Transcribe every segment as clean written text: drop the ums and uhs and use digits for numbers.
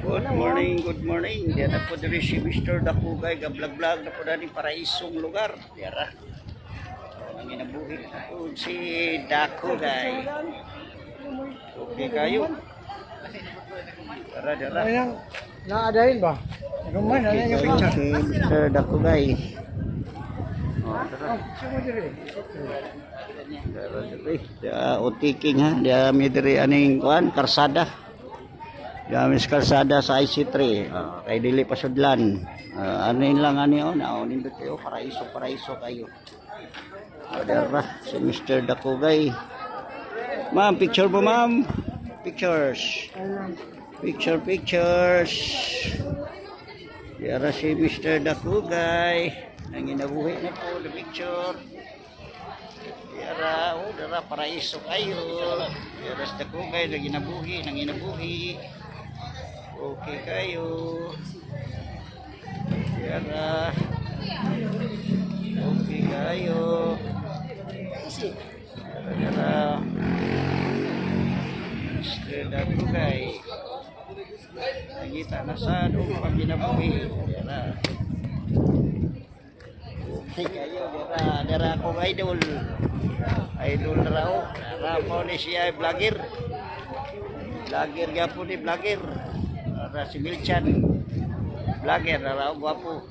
Good morning, good morning. Diyan na po diri si Mr. Dakugay, ga-vlog-vlog na po dali para isong lugar. Diara. Ang ginabuhi na po si Dakugay. Okay kayo. Dara. Ayang naadahin ba? Gamay na Okay yung kayo picture. si Mr. Dakugay. Dara. Sino diri? Dia utiking ha, dia mi diri aning kuan karsada. Dia mis karsada sa IC3. Kay dili pasudlan. Anin lang ani on, nindot kayo paraiso kayo. Dara si Mr. Dakugay. Ma'am, picture mo ma'am. Pictures. Pictures. Dara si Mr. Dakugay. Nang ginabuhi na po the picture. Dara paraiso kayo. Dara sa Dakugay nang ginabuhi. Okay kayo. Dara. Okay kayo. Dara. Mr. Dakugay. Nakita na sa doon pag ginabuhi. Dara. Okay kayo. Dara akong idol. Idol raw. Dara mo ni siya vlogger. Vlogger gapon ni vlogger. Dara si Milchan. Vlogger raw gwapo.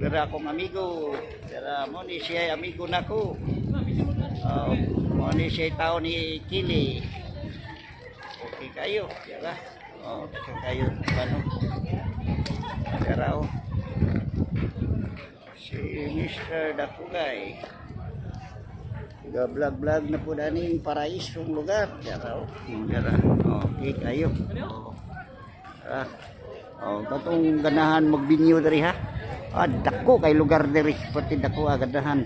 Dara akong amigo. Dara mo ni siya amigo nako. Mo ni siya tao ni Kili. Okay kayo. Dara. Okay kayo. Ano? Dara si Mr. Dakugay. Vlog-vlog na po daning paraisong lugar. Dara. Okay kayo. Katong ganahan magbinyo diri ha. Dako kay lugar diri pati dako ganahan.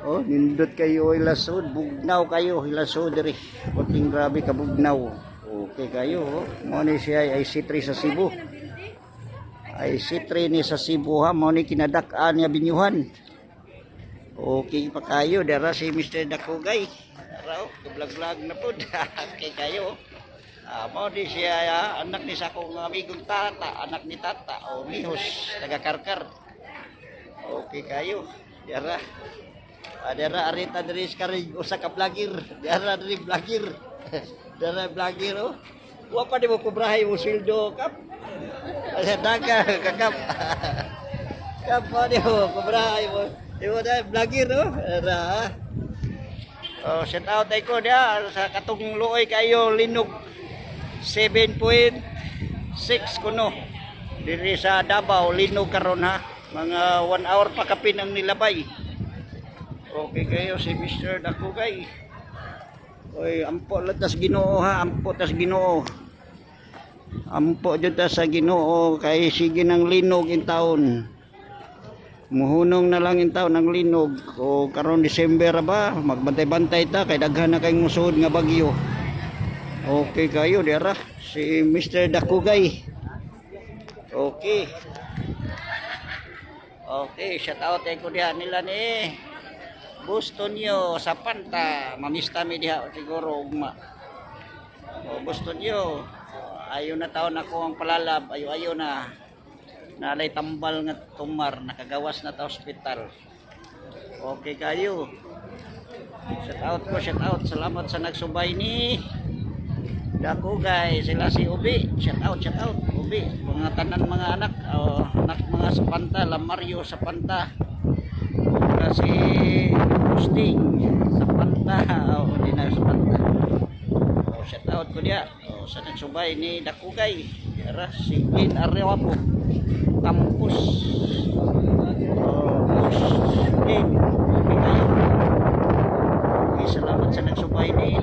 Nindot kayo ilasod, bugnaw kayo ilasod diri. Puting grabe ka bugnaw. Okay kayo. Mo ni siya IC3 sa Cebu. IC3 ni sa Cebu ha, mo ni kinadak-an niya binyuhan. Okay pa kayo, dara si Mr. Dakugay. Dara vlog-vlog na po. Okay kayo. Mo di siya anak ni sa akong amigong tata, anak ni tata Mihos, taga Karkar. Okay kayo. Dara. Dara arita diri sa usa ka vlogger. Dara diri vlogger. Dara vlogger Wa pa di mo kubrahay mo sildo kap. Daga kakap. Kap pa di mo kubrahay mo. Di mo dahil vlogger Dara. Shout out ay ko dia sa katong luoy kayo linog 7.6 kuno diri sa Davao linog karon ha. Mga 1 hour pa kapin ang nilabay. Okay kayo si Mr. Dakugay. Ampo latas Ginoo ha, ampo tas Ginoo. Ampo jud ta sa Ginoo kay sige nang linog in taon. Muhunong na lang in taon ng linog. Karon December ba, magbantay-bantay ta kay daghan na kay musud nga bagyo. Okay kayo dira si Mr. Dakugay. Okay. Okay, shout out ko diha nila ni Bustonyo sa Panta. Mamista mi diha siguro ugma. Bustonyo. Ayo na taon ako ang palalab, ayo na. Nalay tambal nga tumar, nakagawas na ta ospital. Okay kayo. Shout out. Salamat sa nagsubay ni Dakugay. Sila si Ubi. Shout out. Ubi. Mga tanan mga anak, anak mga sa Panta, Lamario sa Panta. Si Pusting sa Panta. Di na sa Panta. Shout out ko diya. Sa nagsubay ni Dakugay. Dara si Gin Arewapo. Campus. Okay kayo. Okay, salamat sa nagsubay ni